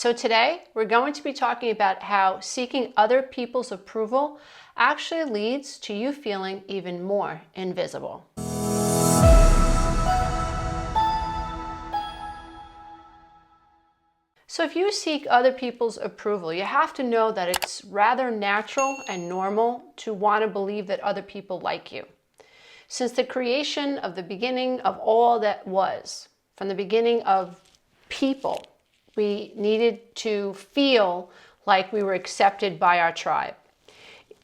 So today we're going to be talking about how seeking other people's approval actually leads to you feeling even more invisible. So if you seek other people's approval, you have to know that it's rather natural and normal to want to believe that other people like you. Since the creation of the beginning of all that was, from the beginning of people, we needed to feel like we were accepted by our tribe.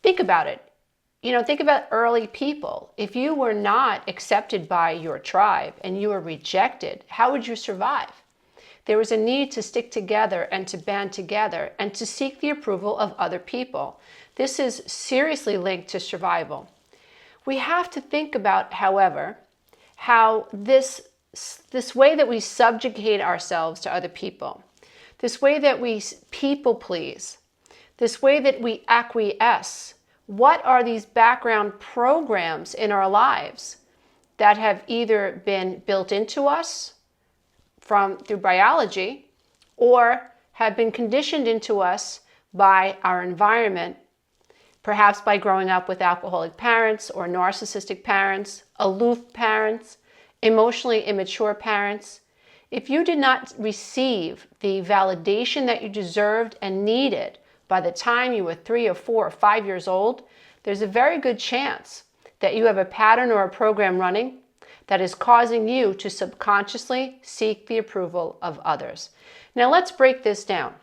Think about it. Think about early people. If you were not accepted by your tribe and you were rejected, how would you survive? There was a need to stick together and to band together and to seek the approval of other people. This is seriously linked to survival. We have to think about, however, how this way that we subjugate ourselves to other people, this way that we people please, this way that we acquiesce, what are these background programs in our lives that have either been built into us through biology or have been conditioned into us by our environment, perhaps by growing up with alcoholic parents or narcissistic parents, aloof parents, emotionally immature parents. If you did not receive the validation that you deserved and needed by the time you were 3 or 4 or 5 years old, there's a very good chance that you have a pattern or a program running that is causing you to subconsciously seek the approval of others. Now let's break this down.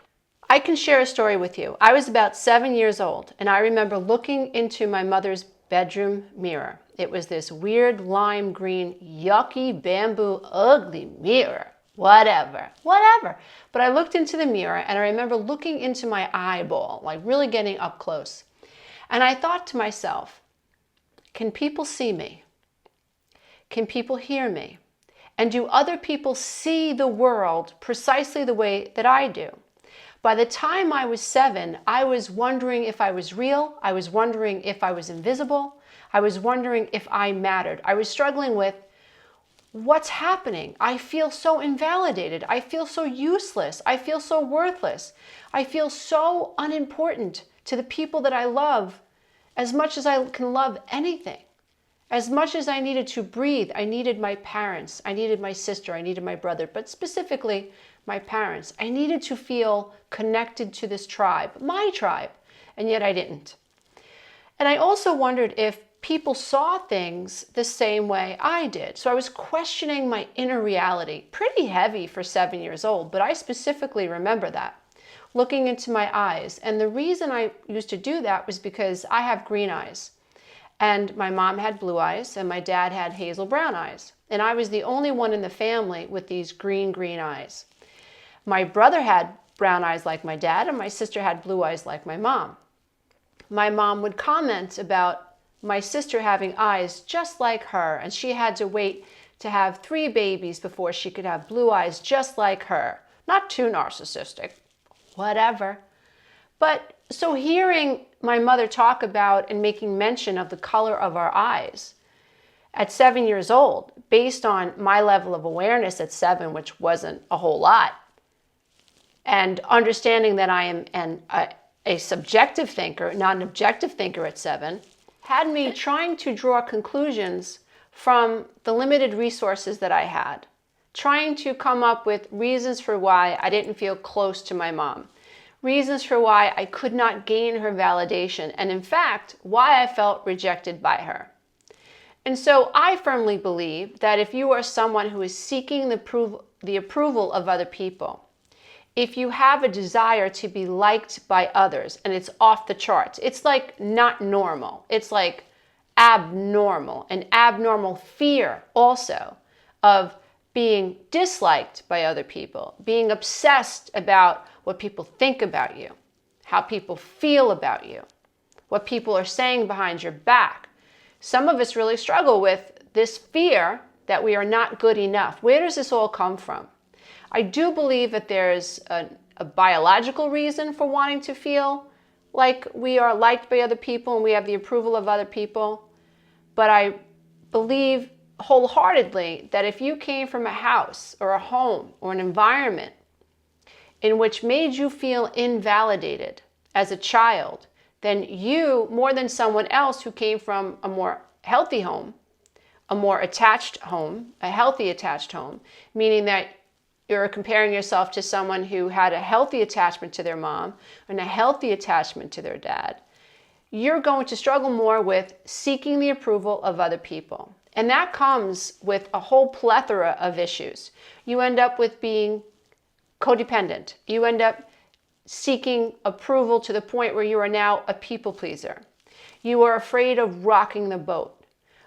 I can share a story with you. I was about 7 years old, and I remember looking into my mother's bedroom mirror. It was this weird lime green, yucky, bamboo, ugly mirror. Whatever. But I looked into the mirror, and I remember looking into my eyeball, like really getting up close. And I thought to myself, can people see me? Can people hear me? And do other people see the world precisely the way that I do? By the time I was 7, I was wondering if I was real. I was wondering if I was invisible. I was wondering if I mattered. I was struggling with what's happening. I feel so invalidated. I feel so useless. I feel so worthless. I feel so unimportant to the people that I love as much as I can love anything. As much as I needed to breathe, I needed my parents, I needed my sister, I needed my brother, but specifically my parents. I needed to feel connected to this tribe, my tribe, and yet I didn't. And I also wondered if people saw things the same way I did. So I was questioning my inner reality, pretty heavy for 7 years old, but I specifically remember that, looking into my eyes. And the reason I used to do that was because I have green eyes. And my mom had blue eyes, and my dad had hazel brown eyes. And I was the only one in the family with these green eyes. My brother had brown eyes like my dad, and my sister had blue eyes like my mom. My mom would comment about my sister having eyes just like her, and she had to wait to have 3 babies before she could have blue eyes just like her. Not too narcissistic, whatever. But so hearing my mother talk about and making mention of the color of our eyes at 7 years old, based on my level of awareness at 7, which wasn't a whole lot, and understanding that I am a subjective thinker, not an objective thinker at 7, had me trying to draw conclusions from the limited resources that I had, trying to come up with reasons for why I didn't feel close to my mom. Reasons for why I could not gain her validation, and in fact, why I felt rejected by her. And so I firmly believe that if you are someone who is seeking the approval of other people, if you have a desire to be liked by others, and it's off the charts, it's like not normal, it's like abnormal, an abnormal fear also of being disliked by other people, being obsessed about what people think about you, how people feel about you, what people are saying behind your back. Some of us really struggle with this fear that we are not good enough. Where does this all come from? I do believe that there's a biological reason for wanting to feel like we are liked by other people and we have the approval of other people. But I believe wholeheartedly that if you came from a house or a home or an environment in which made you feel invalidated as a child, then you, more than someone else who came from a more healthy home, a more attached home, a healthy attached home, meaning that you're comparing yourself to someone who had a healthy attachment to their mom and a healthy attachment to their dad, you're going to struggle more with seeking the approval of other people. And that comes with a whole plethora of issues. You end up with being codependent. You end up seeking approval to the point where you are now a people pleaser. You are afraid of rocking the boat.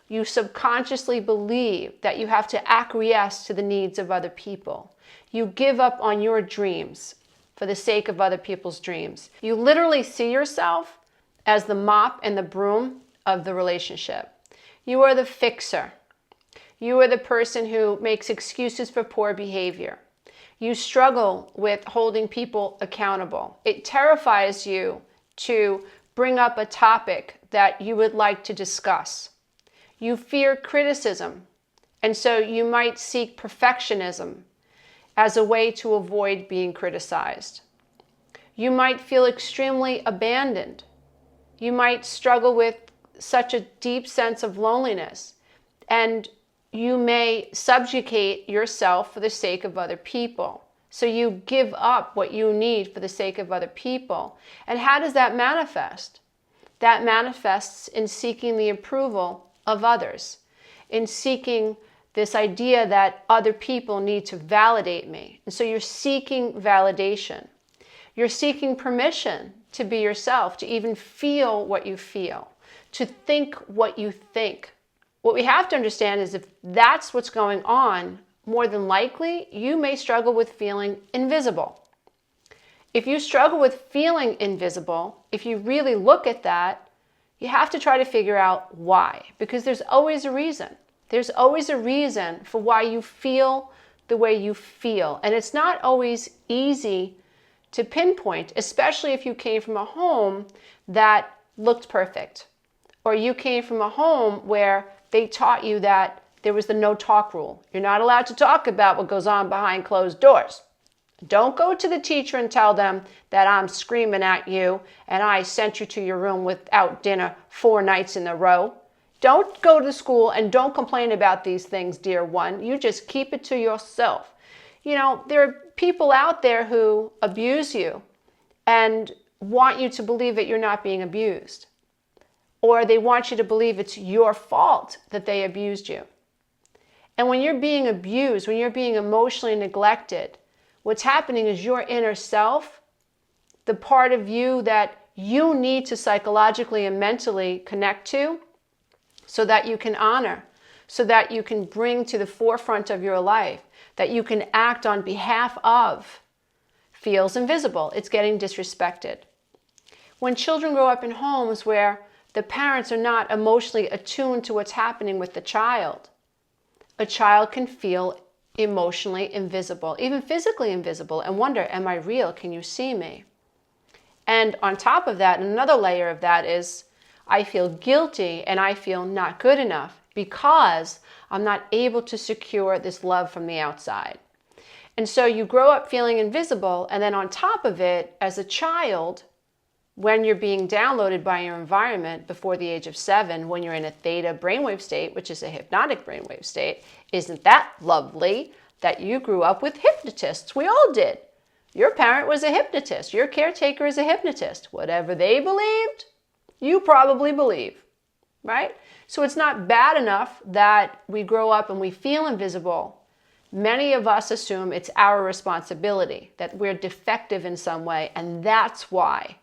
You subconsciously believe that you have to acquiesce to the needs of other people. You give up on your dreams for the sake of other people's dreams. You literally see yourself as the mop and the broom of the relationship. You are the fixer. You are the person who makes excuses for poor behavior. You struggle with holding people accountable. It terrifies you to bring up a topic that you would like to discuss. You fear criticism, and so you might seek perfectionism as a way to avoid being criticized. You might feel extremely abandoned. You might struggle with such a deep sense of loneliness, and you may subjugate yourself for the sake of other people. So you give up what you need for the sake of other people. And how does that manifest? That manifests in seeking the approval of others, in seeking this idea that other people need to validate me. And so you're seeking validation. You're seeking permission to be yourself, to even feel what you feel, to think what you think. What we have to understand is if that's what's going on, more than likely, you may struggle with feeling invisible. If you struggle with feeling invisible, if you really look at that, you have to try to figure out why, because there's always a reason. There's always a reason for why you feel the way you feel. And it's not always easy to pinpoint, especially if you came from a home that looked perfect, or you came from a home where they taught you that there was the no talk rule. You're not allowed to talk about what goes on behind closed doors. Don't go to the teacher and tell them that I'm screaming at you and I sent you to your room without dinner 4 nights in a row. Don't go to school and don't complain about these things, dear one. You just keep it to yourself. You know, there are people out there who abuse you and want you to believe that you're not being abused. Or they want you to believe it's your fault that they abused you. And when you're being abused, when you're being emotionally neglected, what's happening is your inner self, the part of you that you need to psychologically and mentally connect to so that you can honor, so that you can bring to the forefront of your life, that you can act on behalf of, feels invisible. It's getting disrespected. When children grow up in homes where the parents are not emotionally attuned to what's happening with the child, a child can feel emotionally invisible, even physically invisible, and wonder, am I real? Can you see me? And on top of that, another layer of that is, I feel guilty and I feel not good enough because I'm not able to secure this love from the outside. And so you grow up feeling invisible, and then on top of it, as a child, when you're being downloaded by your environment before the age of 7, when you're in a theta brainwave state, which is a hypnotic brainwave state, isn't that lovely that you grew up with hypnotists? We all did. Your parent was a hypnotist. Your caretaker is a hypnotist. Whatever they believed, you probably believe, right? So it's not bad enough that we grow up and we feel invisible. Many of us assume it's our responsibility, that we're defective in some way, and that's why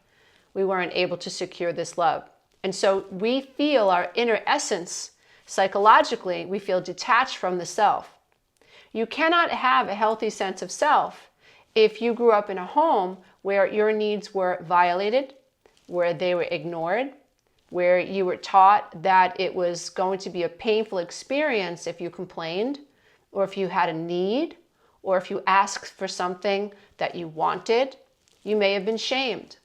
we weren't able to secure this love. And so we feel our inner essence, psychologically, we feel detached from the self. You cannot have a healthy sense of self if you grew up in a home where your needs were violated, where they were ignored, where you were taught that it was going to be a painful experience if you complained, or if you had a need, or if you asked for something that you wanted. You may have been shamed.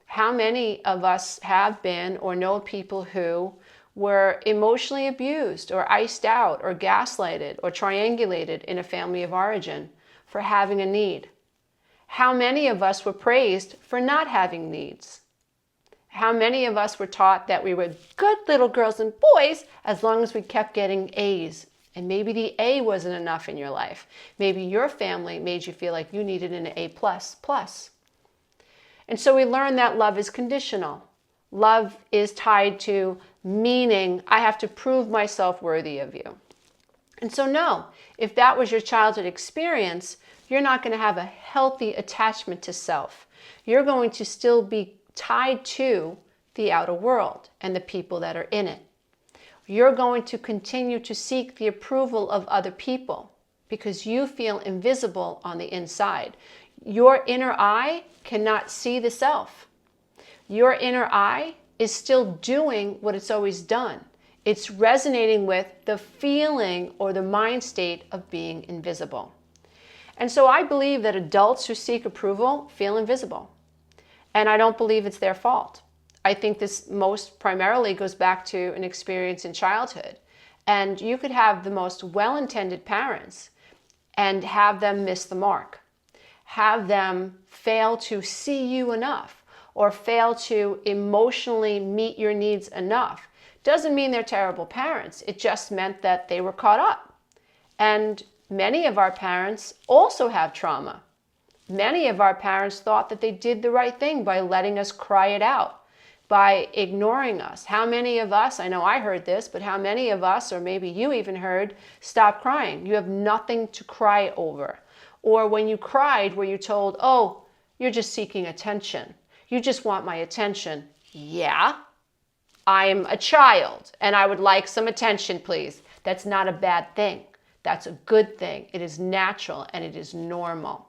How many of us have been or know people who were emotionally abused or iced out or gaslighted or triangulated in a family of origin for having a need? How many of us were praised for not having needs? How many of us were taught that we were good little girls and boys as long as we kept getting A's? And maybe the A wasn't enough in your life. Maybe your family made you feel like you needed an A++. And so we learn that love is conditional. Love is tied to meaning I have to prove myself worthy of you. And so no, if that was your childhood experience, you're not going to have a healthy attachment to self. You're going to still be tied to the outer world and the people that are in it. You're going to continue to seek the approval of other people because you feel invisible on the inside. Your inner eye cannot see the self. Your inner eye is still doing what it's always done. It's resonating with the feeling or the mind state of being invisible. And so I believe that adults who seek approval feel invisible. And I don't believe it's their fault. I think this most primarily goes back to an experience in childhood. And you could have the most well-intended parents and have them miss the mark. Have them fail to see you enough or fail to emotionally meet your needs enough. Doesn't mean they're terrible parents. It just meant that they were caught up. And many of our parents also have trauma. Many of our parents thought that they did the right thing by letting us cry it out, by ignoring us. How many of us, I know I heard this, but how many of us, or maybe you even heard, stop crying. You have nothing to cry over. Or when you cried, were you told, oh, you're just seeking attention. You just want my attention. Yeah, I'm a child and I would like some attention, please. That's not a bad thing. That's a good thing. It is natural and it is normal.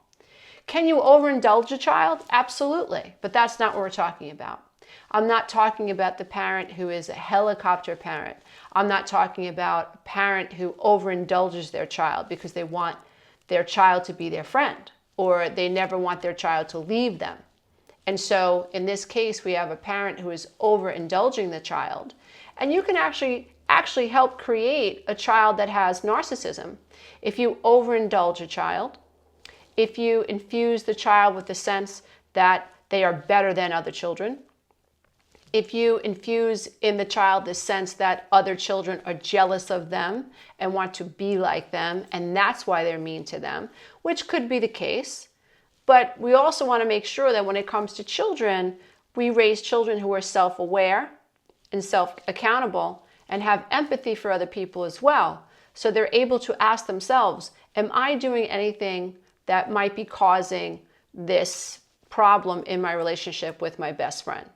Can you overindulge a child? Absolutely, but that's not what we're talking about. I'm not talking about the parent who is a helicopter parent. I'm not talking about a parent who overindulges their child because they want their child to be their friend or they never want their child to leave them. And so in this case, we have a parent who is overindulging the child. And you can actually help create a child that has narcissism. If you overindulge a child, if you infuse the child with the sense that they are better than other children, if you infuse in the child the sense that other children are jealous of them and want to be like them, and that's why they're mean to them, which could be the case. But we also want to make sure that when it comes to children, we raise children who are self-aware and self-accountable and have empathy for other people as well. So they're able to ask themselves, am I doing anything that might be causing this problem in my relationship with my best friend?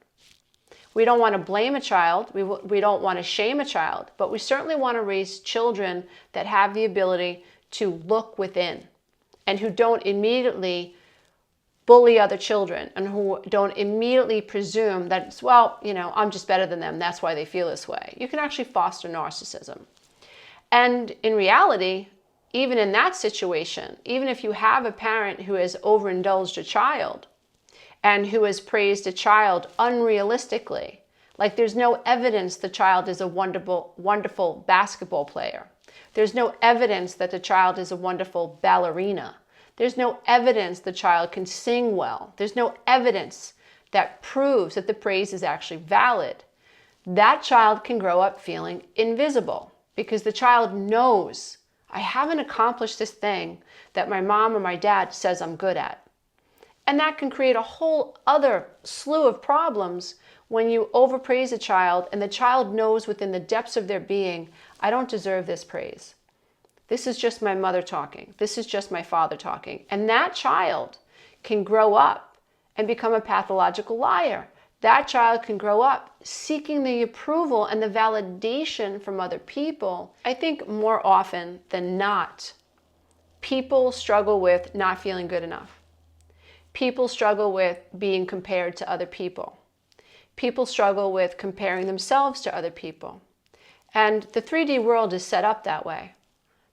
We don't want to blame a child. We don't want to shame a child, but we certainly want to raise children that have the ability to look within and who don't immediately bully other children and who don't immediately presume that it's, well, I'm just better than them. That's why they feel this way. You can actually foster narcissism. And in reality, even in that situation, even if you have a parent who has overindulged a child and who has praised a child unrealistically, like there's no evidence the child is a wonderful basketball player. There's no evidence that the child is a wonderful ballerina. There's no evidence the child can sing well. There's no evidence that proves that the praise is actually valid. That child can grow up feeling invisible because the child knows, I haven't accomplished this thing that my mom or my dad says I'm good at. And that can create a whole other slew of problems when you overpraise a child and the child knows within the depths of their being, I don't deserve this praise. This is just my mother talking. This is just my father talking. And that child can grow up and become a pathological liar. That child can grow up seeking the approval and the validation from other people. I think more often than not, people struggle with not feeling good enough. People struggle with being compared to other people. People struggle with comparing themselves to other people. And the 3D world is set up that way.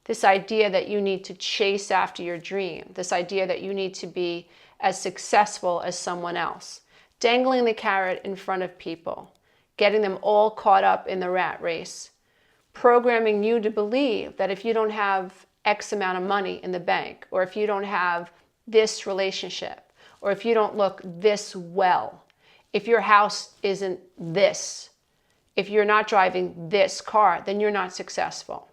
This idea that you need to chase after your dream, this idea that you need to be as successful as someone else, dangling the carrot in front of people, getting them all caught up in the rat race, programming you to believe that if you don't have X amount of money in the bank, or if you don't have this relationship, or if you don't look this well, if your house isn't this, if you're not driving this car, then you're not successful.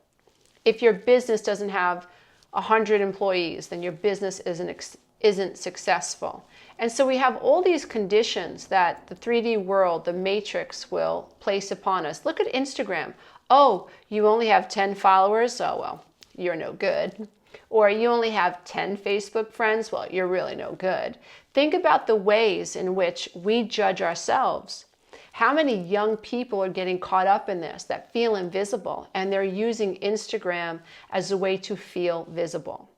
If your business doesn't have 100 employees, then your business isn't successful. And so we have all these conditions that the 3D world, the matrix, will place upon us. Look at Instagram. Oh, you only have 10 followers? Oh, well, you're no good. Or you only have 10 Facebook friends? Well, you're really no good. Think about the ways in which we judge ourselves. How many young people are getting caught up in this, that feel invisible, and they're using Instagram as a way to feel visible.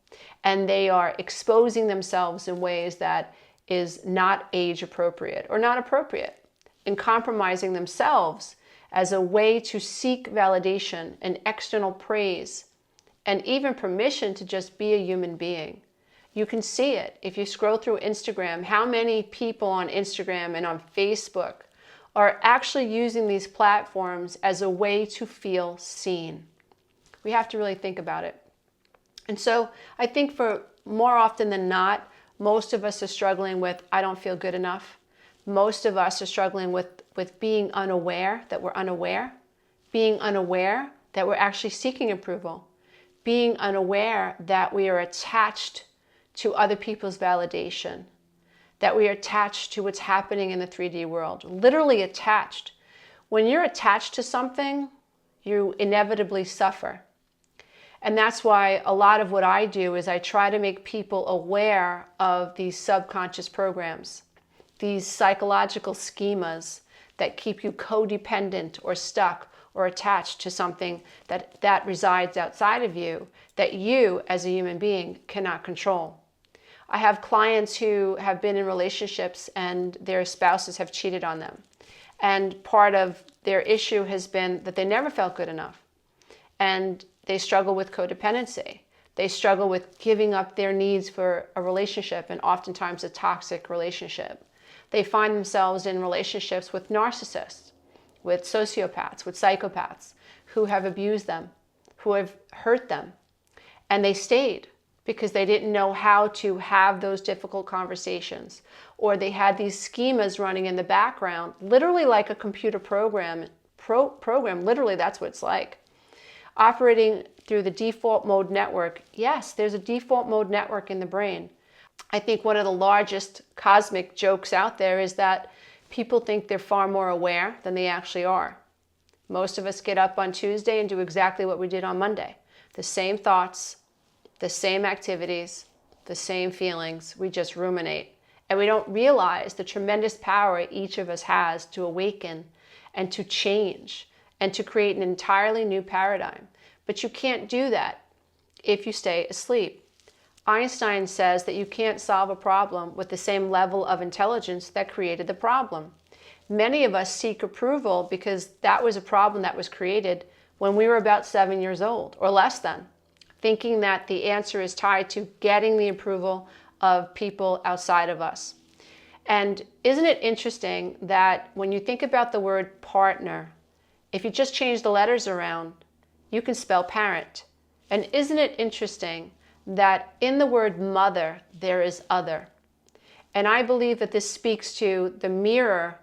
And they are exposing themselves in ways that is not age appropriate or not appropriate, and compromising themselves as a way to seek validation and external praise and even permission to just be a human being. You can see it if you scroll through Instagram, how many people on Instagram and on Facebook are actually using these platforms as a way to feel seen. We have to really think about it. And so I think for more often than not, most of us are struggling with, I don't feel good enough. Most of us are struggling with being unaware that we're unaware, being unaware that we're actually seeking approval, being unaware that we are attached to other people's validation, that we are attached to what's happening in the 3D world, literally attached. When you're attached to something, you inevitably suffer. And that's why a lot of what I do is I try to make people aware of these subconscious programs, these psychological schemas that keep you codependent or stuck or attached to something that resides outside of you, that you as a human being cannot control. I have clients who have been in relationships and their spouses have cheated on them. And part of their issue has been that they never felt good enough. And they struggle with codependency. They struggle with giving up their needs for a relationship, and oftentimes a toxic relationship. They find themselves in relationships with narcissists, with sociopaths, with psychopaths who have abused them, who have hurt them. And they stayed because they didn't know how to have those difficult conversations, or they had these schemas running in the background, literally like a computer program, literally that's what it's like. Operating through the default mode network. Yes, there's a default mode network in the brain. I think one of the largest cosmic jokes out there is that people think they're far more aware than they actually are. Most of us get up on Tuesday and do exactly what we did on Monday. The same thoughts, the same activities, the same feelings. We just ruminate. And we don't realize the tremendous power each of us has to awaken and to change and to create an entirely new paradigm. But you can't do that if you stay asleep. Einstein says that you can't solve a problem with the same level of intelligence that created the problem. Many of us seek approval because that was a problem that was created when we were about 7 years old or less than, thinking that the answer is tied to getting the approval of people outside of us. And isn't it interesting that when you think about the word partner, if you just change the letters around, you can spell parent. And isn't it interesting that in the word mother, there is other? And I believe that this speaks to the mirror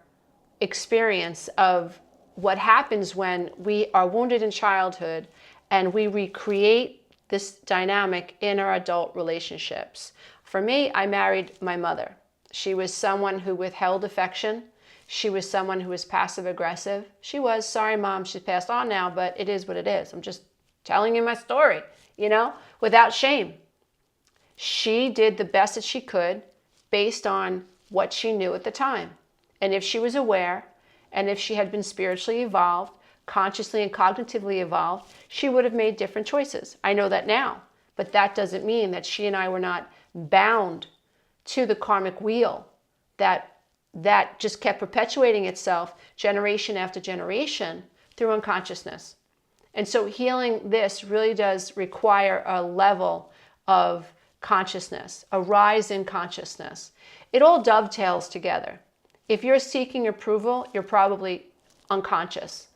experience of what happens when we are wounded in childhood and we recreate this dynamic in our adult relationships. For me, I married my mother. She was someone who withheld affection. She was someone who was passive aggressive. She was, sorry mom, she's passed on now, but it is what it is. I'm just telling you my story, without shame. She did the best that she could based on what she knew at the time. And if she was aware, and if she had been spiritually evolved, consciously and cognitively evolved, she would have made different choices. I know that now, but that doesn't mean that she and I were not bound to the karmic wheel that just kept perpetuating itself generation after generation through unconsciousness. And so healing this really does require a level of consciousness, a rise in consciousness. It all dovetails together. If you're seeking approval, you're probably unconscious.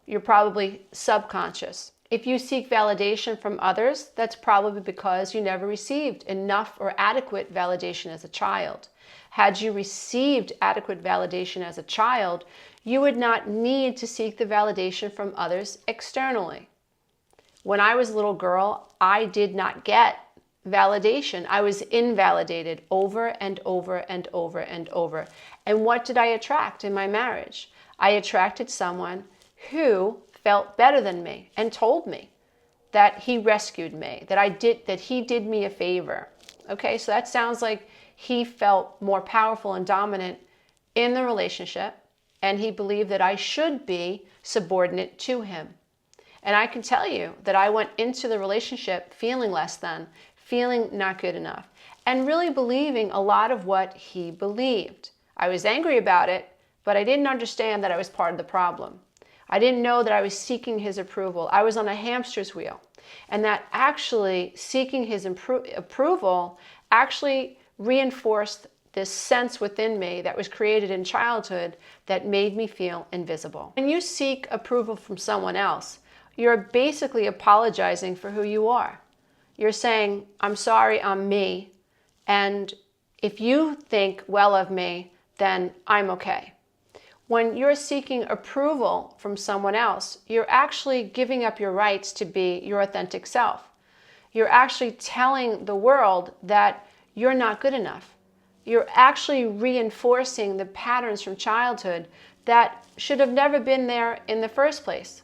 You're probably subconscious. If you seek validation from others, that's probably because you never received enough or adequate validation as a child. Had you received adequate validation as a child, you would not need to seek the validation from others externally. When I was a little girl, I did not get validation. I was invalidated over and over and over and over. And what did I attract in my marriage? I attracted someone who felt better than me and told me that he rescued me, that he did me a favor. Okay, so that sounds like he felt more powerful and dominant in the relationship, and he believed that I should be subordinate to him. And I can tell you that I went into the relationship feeling less than, feeling not good enough, and really believing a lot of what he believed. I was angry about it, but I didn't understand that I was part of the problem. I didn't know that I was seeking his approval. I was on a hamster's wheel, and that actually seeking his approval actually reinforced this sense within me that was created in childhood that made me feel invisible. When you seek approval from someone else, you're basically apologizing for who you are. You're saying, I'm sorry, I'm me, and if you think well of me, then I'm okay. When you're seeking approval from someone else, you're actually giving up your rights to be your authentic self. You're actually telling the world that you're not good enough. You're actually reinforcing the patterns from childhood that should have never been there in the first place.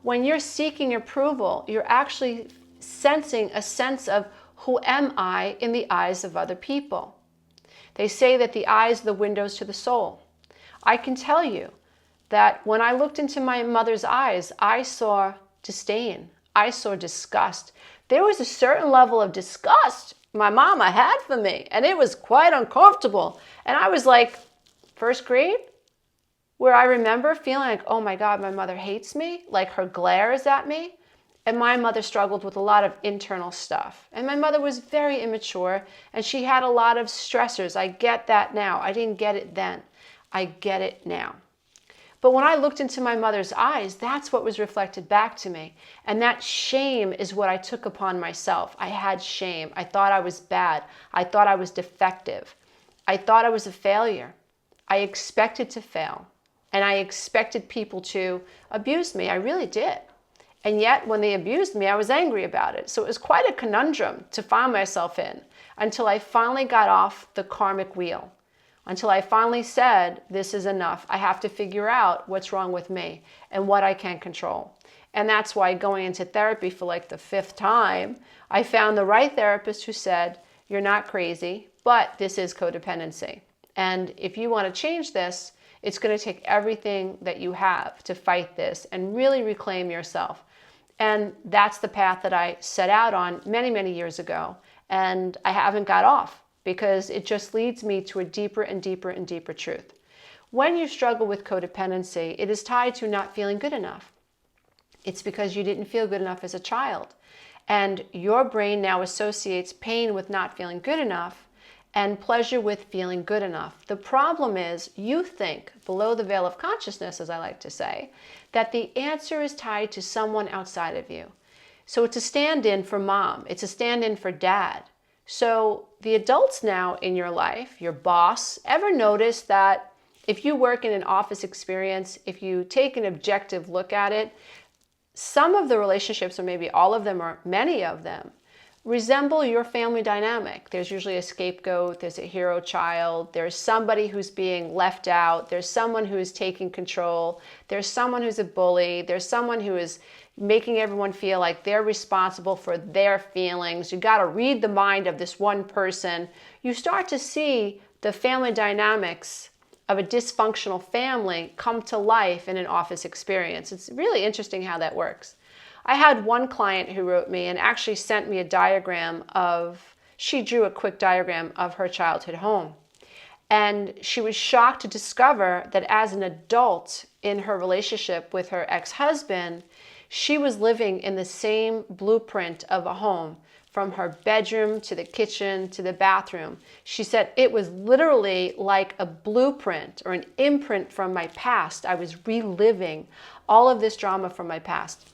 When you're seeking approval, you're actually sensing a sense of who am I in the eyes of other people. They say that the eyes are the windows to the soul. I can tell you that when I looked into my mother's eyes, I saw disdain. I saw disgust. There was a certain level of disgust my mama had for me, and it was quite uncomfortable. And I was like, first grade, where I remember feeling like, oh my God, my mother hates me, like her glare is at me. And my mother struggled with a lot of internal stuff. And my mother was very immature, and she had a lot of stressors. I get that now. I didn't get it then. I get it now. But when I looked into my mother's eyes, that's what was reflected back to me. And that shame is what I took upon myself. I had shame. I thought I was bad. I thought I was defective. I thought I was a failure. I expected to fail. And I expected people to abuse me. I really did. And yet, when they abused me, I was angry about it. So it was quite a conundrum to find myself in until I finally got off the karmic wheel. Until I finally said, this is enough. I have to figure out what's wrong with me and what I can control. And that's why going into therapy for like the 5th time, I found the right therapist who said, you're not crazy, but this is codependency. And if you want to change this, it's going to take everything that you have to fight this and really reclaim yourself. And that's the path that I set out on many, many years ago. And I haven't got off because it just leads me to a deeper and deeper and deeper truth. When you struggle with codependency, it is tied to not feeling good enough. It's because you didn't feel good enough as a child. And your brain now associates pain with not feeling good enough and pleasure with feeling good enough. The problem is you think, below the veil of consciousness, as I like to say, that the answer is tied to someone outside of you. So it's a stand-in for mom. It's a stand-in for dad. So the adults now in your life, your boss, ever notice that if you work in an office experience, if you take an objective look at it, some of the relationships, or maybe all of them or many of them, resemble your family dynamic. There's usually a scapegoat, there's a hero child, there's somebody who's being left out, there's someone who is taking control, there's someone who's a bully, there's someone who is making everyone feel like they're responsible for their feelings. You got to read the mind of this one person. You start to see the family dynamics of a dysfunctional family come to life in an office experience. It's really interesting how that works. I had one client who wrote me and actually sent me a diagram she drew a quick diagram of her childhood home. And she was shocked to discover that as an adult in her relationship with her ex-husband, she was living in the same blueprint of a home, from her bedroom to the kitchen to the bathroom. She said it was literally like a blueprint or an imprint from my past. I was reliving all of this drama from my past.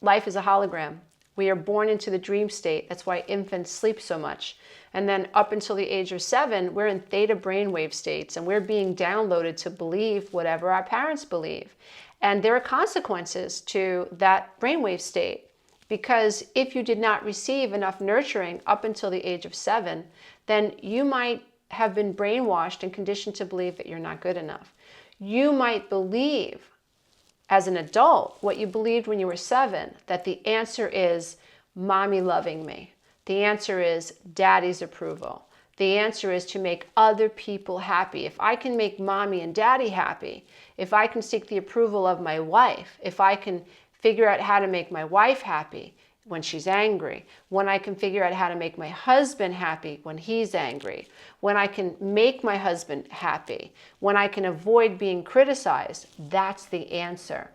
Life is a hologram. We are born into the dream state. That's why infants sleep so much. And then up until the age of 7, we're in theta brainwave states, and we're being downloaded to believe whatever our parents believe. And there are consequences to that brainwave state, because if you did not receive enough nurturing up until the age of 7, then you might have been brainwashed and conditioned to believe that you're not good enough. You might believe as an adult what you believed when you were 7, that the answer is mommy loving me. The answer is daddy's approval. The answer is to make other people happy. If I can make mommy and daddy happy, if I can seek the approval of my wife, if I can figure out how to make my wife happy when she's angry, when I can figure out how to make my husband happy when he's angry, when I can make my husband happy, when I can avoid being criticized, that's the answer.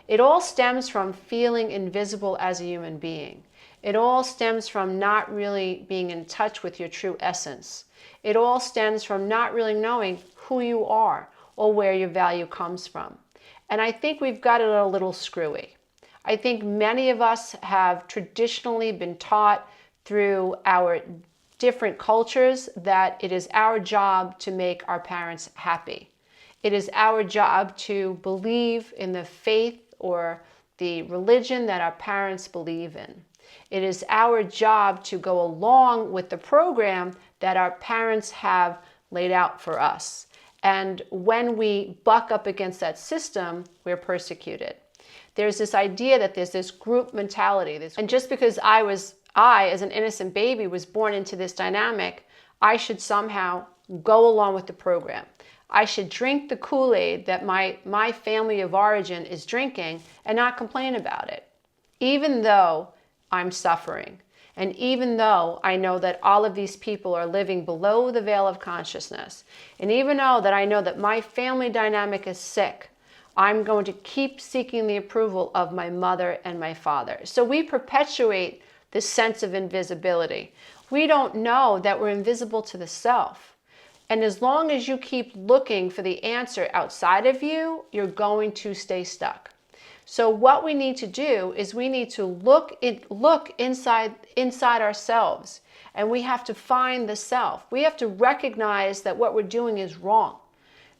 It all stems from feeling invisible as a human being. It all stems from not really being in touch with your true essence. It all stems from not really knowing who you are or where your value comes from. And I think we've got it a little screwy. I think many of us have traditionally been taught through our different cultures that it is our job to make our parents happy. It is our job to believe in the faith or the religion that our parents believe in. It is our job to go along with the program that our parents have laid out for us. And when we buck up against that system, we're persecuted. There's this idea that there's this group mentality. And just because I, as an innocent baby, was born into this dynamic, I should somehow go along with the program. I should drink the Kool-Aid that my family of origin is drinking and not complain about it, even though I'm suffering. And even though I know that all of these people are living below the veil of consciousness, and even though that I know that my family dynamic is sick, I'm going to keep seeking the approval of my mother and my father. So we perpetuate this sense of invisibility. We don't know that we're invisible to the self. And as long as you keep looking for the answer outside of you, you're going to stay stuck. So what we need to do is we need to look inside ourselves, and we have to find the self. We have to recognize that what we're doing is wrong.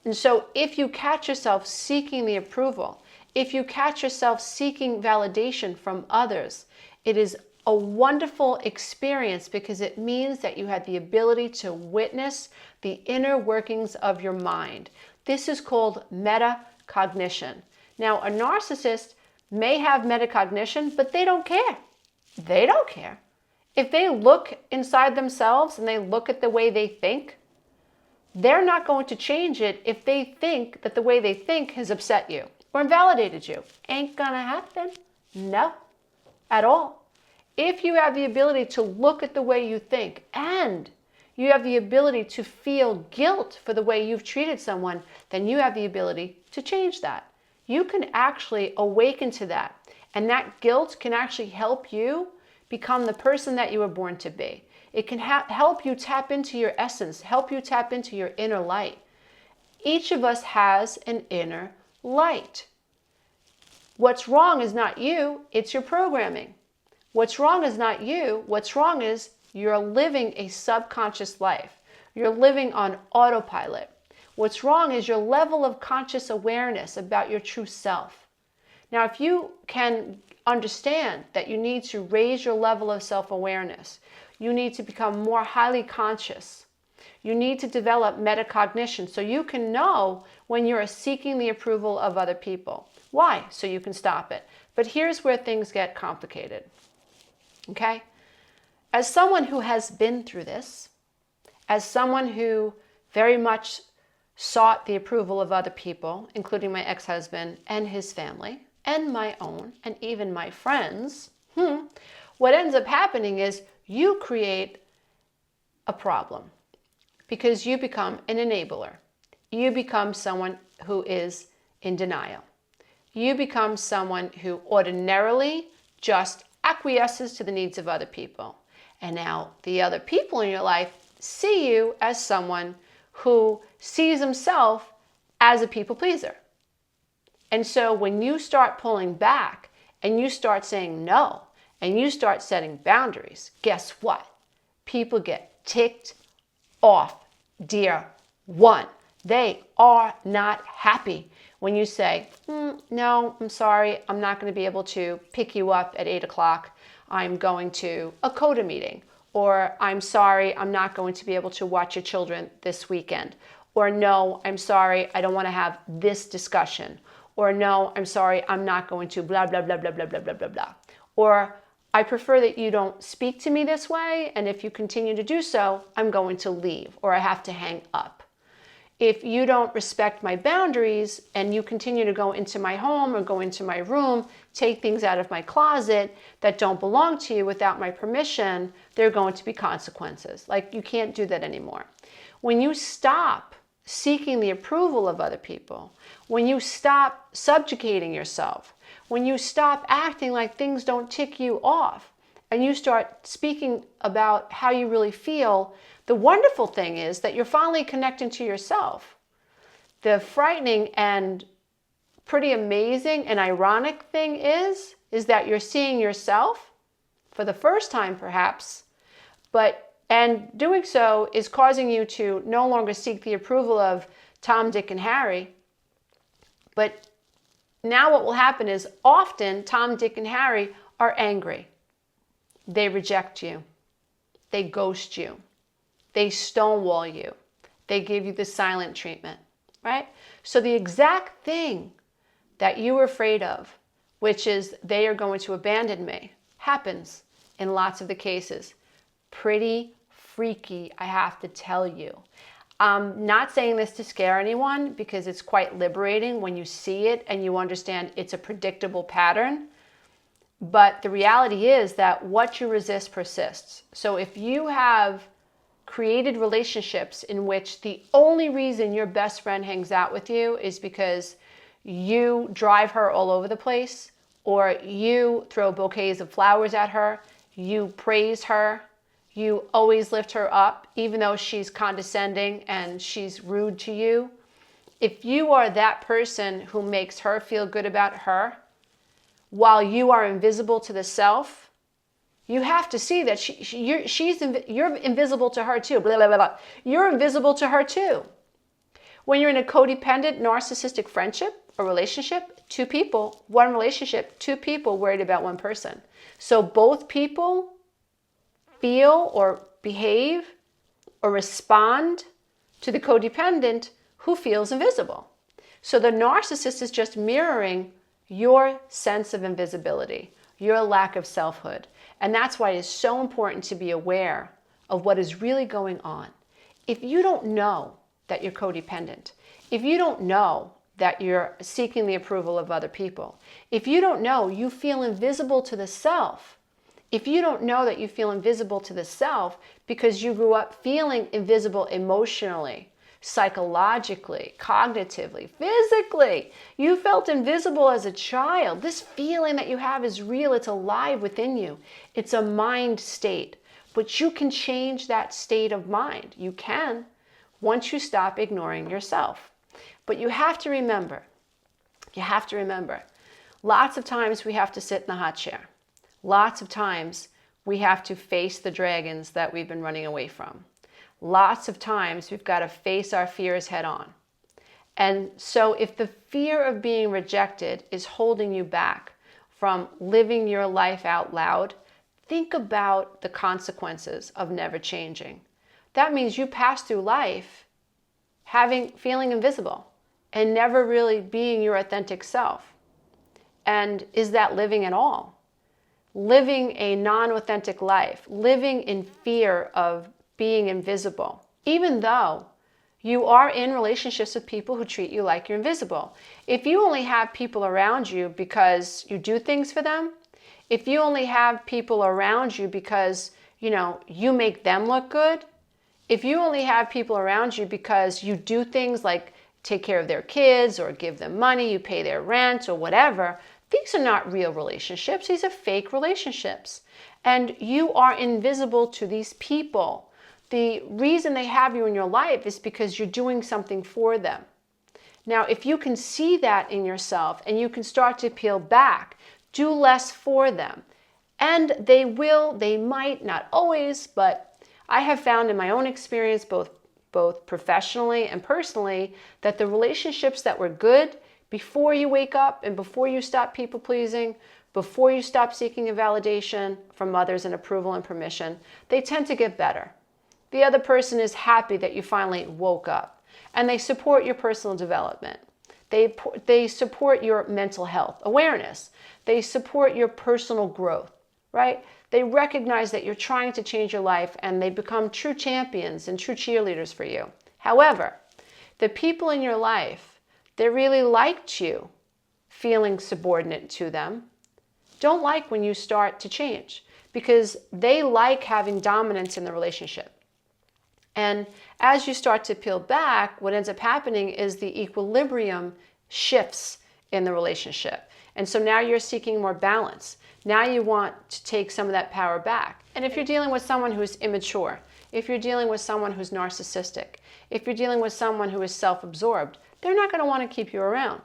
And so if you catch yourself seeking the approval, if you catch yourself seeking validation from others, it is a wonderful experience, because it means that you had the ability to witness the inner workings of your mind. This is called metacognition. Now, a narcissist may have metacognition, but they don't care. They don't care. If they look inside themselves and they look at the way they think, they're not going to change it if they think that the way they think has upset you or invalidated you. Ain't gonna happen. No, at all. If you have the ability to look at the way you think, and you have the ability to feel guilt for the way you've treated someone, then you have the ability to change that. You can actually awaken to that. And that guilt can actually help you become the person that you were born to be. It can help you tap into your essence, help you tap into your inner light. Each of us has an inner light. What's wrong is not you, it's your programming. What's wrong is not you. What's wrong is you're living a subconscious life. You're living on autopilot. What's wrong is your level of conscious awareness about your true self. Now, if you can understand that you need to raise your level of self-awareness, you need to become more highly conscious. You need to develop metacognition so you can know when you're seeking the approval of other people. Why? So you can stop it. But here's where things get complicated. Okay? As someone who has been through this, as someone who very much sought the approval of other people, including my ex-husband and his family, and my own, and even my friends, what ends up happening is you create a problem because you become an enabler. You become someone who is in denial. You become someone who ordinarily just acquiesces to the needs of other people. And now the other people in your life see you as someone who sees himself as a people pleaser. And so when you start pulling back and you start saying no, and you start setting boundaries, guess what? People get ticked off, dear one. They are not happy when you say, no, I'm sorry, I'm not going to be able to pick you up at 8 o'clock. I'm going to a CODA meeting. Or I'm sorry, I'm not going to be able to watch your children this weekend. Or no, I'm sorry, I don't want to have this discussion. Or no, I'm sorry, I'm not going to blah, blah, blah, blah, blah, blah, blah, blah, blah. Or I prefer that you don't speak to me this way, and if you continue to do so, I'm going to leave, or I have to hang up. If you don't respect my boundaries and you continue to go into my home or go into my room, take things out of my closet that don't belong to you without my permission, there are going to be consequences. Like, you can't do that anymore. When you stop seeking the approval of other people, when you stop subjugating yourself, when you stop acting like things don't tick you off, and you start speaking about how you really feel, the wonderful thing is that you're finally connecting to yourself. The frightening and pretty amazing and ironic thing is that you're seeing yourself for the first time perhaps, and doing so is causing you to no longer seek the approval of Tom, Dick, and Harry. But now what will happen is often Tom, Dick, and Harry are angry. They reject you. They ghost you. They stonewall you. They give you the silent treatment, right? So the exact thing that you were afraid of, which is they are going to abandon me, happens in lots of the cases. Pretty freaky, I have to tell you. I'm not saying this to scare anyone, because it's quite liberating when you see it and you understand it's a predictable pattern. But the reality is that what you resist persists. So if you have created relationships in which the only reason your best friend hangs out with you is because you drive her all over the place, or you throw bouquets of flowers at her, you praise her, you always lift her up, even though she's condescending and she's rude to you. If you are that person who makes her feel good about her, while you are invisible to the self, you have to see that you're invisible to her too. Blah, blah, blah, blah. You're invisible to her too. When you're in a codependent, narcissistic friendship or relationship, two people, one relationship, two people worried about one person. So both people feel or behave or respond to the codependent who feels invisible. So the narcissist is just mirroring your sense of invisibility, your lack of selfhood. And that's why it's so important to be aware of what is really going on. If you don't know that you're codependent, if you don't know that you're seeking the approval of other people, if you don't know you feel invisible to the self, if you don't know that you feel invisible to the self because you grew up feeling invisible emotionally, psychologically, cognitively, physically. You felt invisible as a child. This feeling that you have is real. It's alive within you. It's a mind state. But you can change that state of mind. You can, once you stop ignoring yourself. But you have to remember, lots of times we have to sit in the hot chair. Lots of times we have to face the dragons that we've been running away from. Lots of times we've got to face our fears head on. And so if the fear of being rejected is holding you back from living your life out loud, think about the consequences of never changing. That means you pass through life feeling invisible and never really being your authentic self. And is that living at all? Living a non-authentic life, living in fear of being invisible, even though you are in relationships with people who treat you like you're invisible. If you only have people around you because you do things for them, if you only have people around you because, you make them look good, if you only have people around you because you do things like take care of their kids or give them money, you pay their rent or whatever, these are not real relationships. These are fake relationships. And you are invisible to these people. The reason they have you in your life is because you're doing something for them. Now, if you can see that in yourself and you can start to peel back, do less for them, And they might, not always, but I have found in my own experience, both professionally and personally, that the relationships that were good before you wake up and before you stop people pleasing, before you stop seeking a validation from others and approval and permission, they tend to get better. The other person is happy that you finally woke up, and they support your personal development. They support your mental health awareness. They support your personal growth, right? They recognize that you're trying to change your life, and they become true champions and true cheerleaders for you. However, the people in your life that really liked you feeling subordinate to them don't like when you start to change, because they like having dominance in the relationship. And as you start to peel back, what ends up happening is the equilibrium shifts in the relationship. And so now you're seeking more balance. Now you want to take some of that power back. And if you're dealing with someone who's immature, if you're dealing with someone who's narcissistic, if you're dealing with someone who is self-absorbed, they're not going to want to keep you around.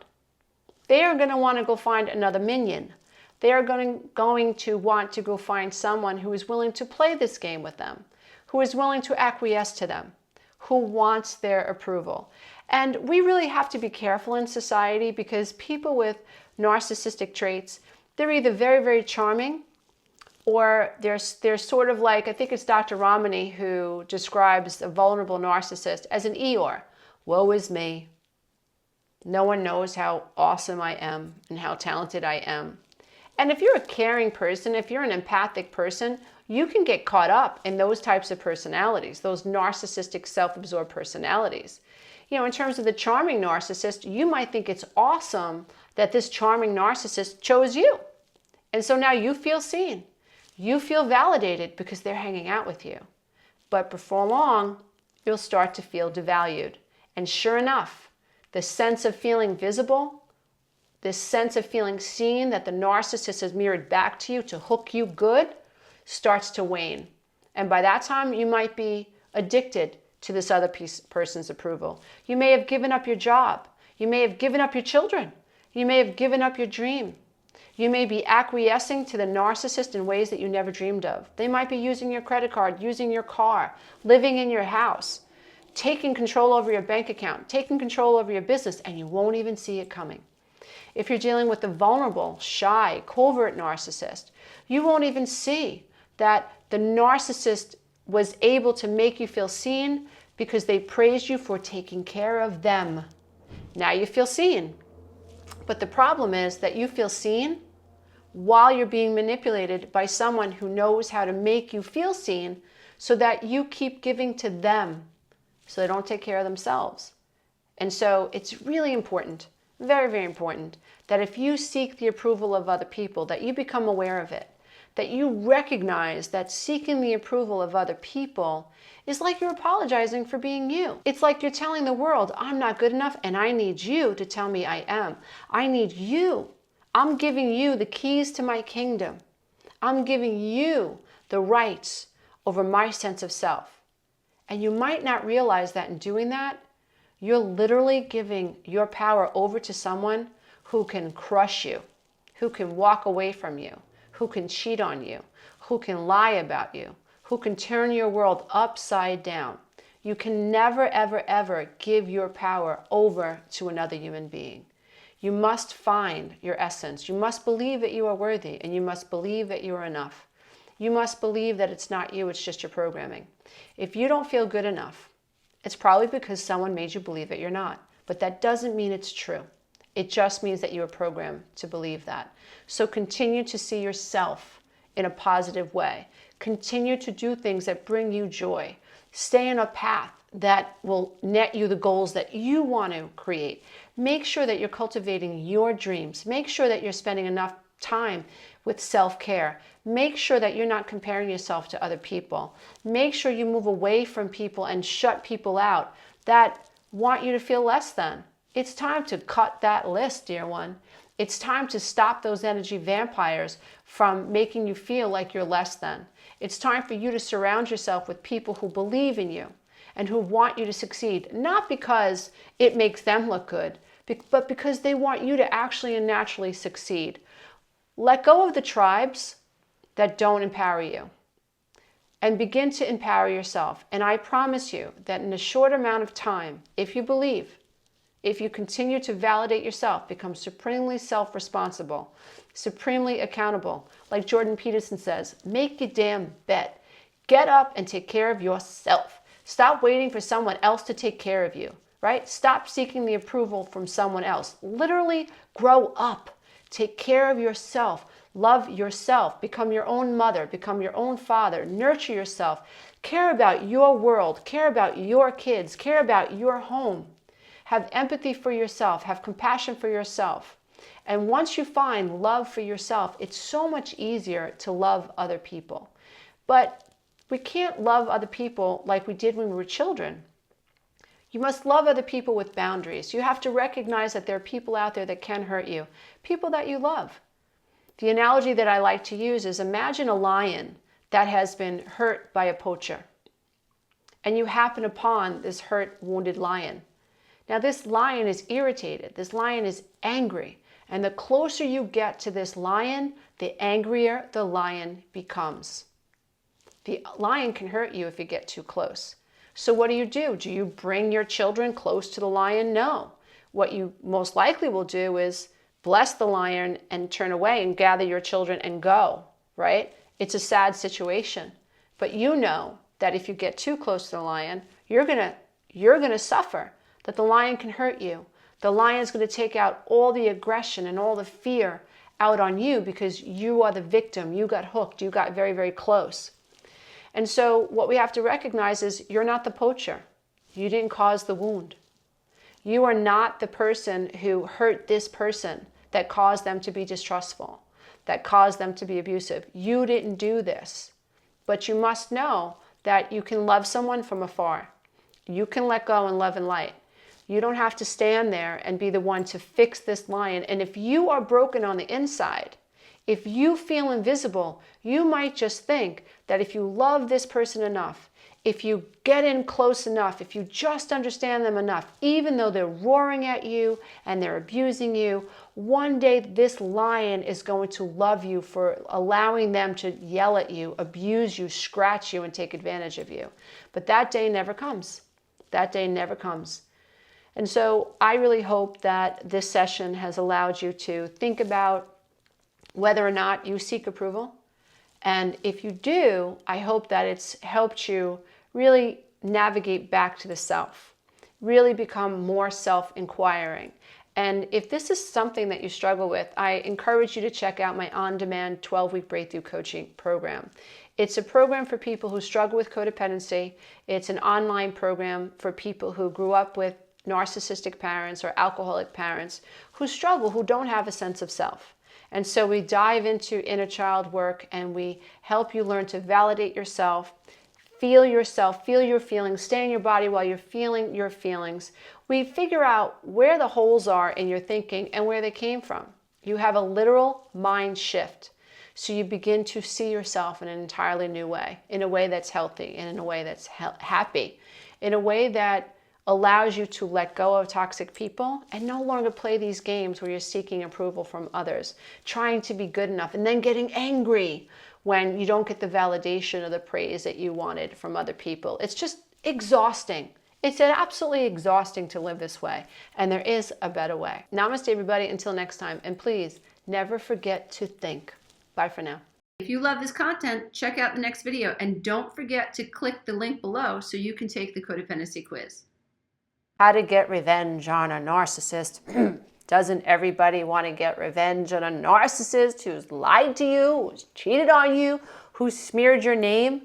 They are going to want to go find another minion. They are going to want to go find someone who is willing to play this game with them, who is willing to acquiesce to them, who wants their approval. And we really have to be careful in society, because people with narcissistic traits, they're either very, very charming, or they're sort of like, I think it's Dr. Romano who describes a vulnerable narcissist as an Eeyore. Woe is me. No one knows how awesome I am and how talented I am. And if you're a caring person, if you're an empathic person, you can get caught up in those types of personalities, those narcissistic, self-absorbed personalities. You know, in terms of the charming narcissist, you might think it's awesome that this charming narcissist chose you. And so now you feel seen. You feel validated because they're hanging out with you. But before long, you'll start to feel devalued. And sure enough, the sense of feeling visible, this sense of feeling seen that the narcissist has mirrored back to you to hook you good, starts to wane. And by that time, you might be addicted to this other person's approval. You may have given up your job. You may have given up your children. You may have given up your dream. You may be acquiescing to the narcissist in ways that you never dreamed of. They might be using your credit card, using your car, living in your house, taking control over your bank account, taking control over your business, and you won't even see it coming. If you're dealing with a vulnerable, shy, covert narcissist, you won't even see that the narcissist was able to make you feel seen because they praised you for taking care of them. Now you feel seen. But the problem is that you feel seen while you're being manipulated by someone who knows how to make you feel seen, so that you keep giving to them so they don't take care of themselves. And so it's really important, very, very important, that if you seek the approval of other people, that you become aware of it, that you recognize that seeking the approval of other people is like you're apologizing for being you. It's like you're telling the world, I'm not good enough and I need you to tell me I am. I need you. I'm giving you the keys to my kingdom. I'm giving you the rights over my sense of self. And you might not realize that in doing that, you're literally giving your power over to someone who can crush you, who can walk away from you, who can cheat on you, who can lie about you, who can turn your world upside down. You can never, ever, ever give your power over to another human being. You must find your essence. You must believe that you are worthy, and you must believe that you are enough. You must believe that it's not you, it's just your programming. If you don't feel good enough, it's probably because someone made you believe that you're not. But that doesn't mean it's true. It just means that you are programmed to believe that. So continue to see yourself in a positive way. Continue to do things that bring you joy. Stay in a path that will net you the goals that you want to create. Make sure that you're cultivating your dreams. Make sure that you're spending enough time with self-care. Make sure that you're not comparing yourself to other people. Make sure you move away from people and shut people out that want you to feel less than. It's time to cut that list, dear one. It's time to stop those energy vampires from making you feel like you're less than. It's time for you to surround yourself with people who believe in you and who want you to succeed, not because it makes them look good, but because they want you to actually and naturally succeed. Let go of the tribes that don't empower you. And begin to empower yourself. And I promise you that in a short amount of time, if you believe, if you continue to validate yourself, become supremely self-responsible, supremely accountable, like Jordan Peterson says, make your damn bed. Get up and take care of yourself. Stop waiting for someone else to take care of you, right? Stop seeking the approval from someone else. Literally grow up. Take care of yourself. Love yourself. Become your own mother. Become your own father. Nurture yourself. Care about your world. Care about your kids. Care about your home. Have empathy for yourself. Have compassion for yourself. And once you find love for yourself, it's so much easier to love other people. But we can't love other people like we did when we were children. You must love other people with boundaries. You have to recognize that there are people out there that can hurt you, people that you love. The analogy that I like to use is imagine a lion that has been hurt by a poacher, and you happen upon this hurt, wounded lion. Now this lion is irritated. This lion is angry. And the closer you get to this lion, the angrier the lion becomes. The lion can hurt you if you get too close. So what do? Do you bring your children close to the lion? No. What you most likely will do is bless the lion and turn away and gather your children and go, right? It's a sad situation. But you know that if you get too close to the lion, you're gonna suffer, that the lion can hurt you. The lion's going to take out all the aggression and all the fear out on you because you are the victim. You got hooked. You got very, very close. And so what we have to recognize is you're not the poacher. You didn't cause the wound. You are not the person who hurt this person that caused them to be distrustful, that caused them to be abusive. You didn't do this. But you must know that you can love someone from afar. You can let go in love and light. You don't have to stand there and be the one to fix this lion. And if you are broken on the inside, if you feel invisible, you might just think that if you love this person enough, if you get in close enough, if you just understand them enough, even though they're roaring at you and they're abusing you, one day this lion is going to love you for allowing them to yell at you, abuse you, scratch you, and take advantage of you. But that day never comes. That day never comes. And so I really hope that this session has allowed you to think about whether or not you seek approval. And if you do, I hope that it's helped you really navigate back to the self, really become more self-inquiring. And if this is something that you struggle with, I encourage you to check out my on-demand 12-week breakthrough coaching program. It's a program for people who struggle with codependency. It's an online program for people who grew up with narcissistic parents or alcoholic parents who struggle, who don't have a sense of self. And so we dive into inner child work and we help you learn to validate yourself, feel your feelings, stay in your body while you're feeling your feelings. We figure out where the holes are in your thinking and where they came from. You have a literal mind shift. So you begin to see yourself in an entirely new way, in a way that's healthy and in a way that's happy, in a way that allows you to let go of toxic people and no longer play these games where you're seeking approval from others, trying to be good enough and then getting angry when you don't get the validation or the praise that you wanted from other people. It's just exhausting. It's absolutely exhausting to live this way, and there is a better way. Namaste, everybody. Until next time, and please never forget to think. Bye for now. If you love this content, check out the next video, and don't forget to click the link below so you can take the codependency quiz. How to get revenge on a narcissist. Doesn't everybody want to get revenge on a narcissist who's lied to you, who's cheated on you, who smeared your name?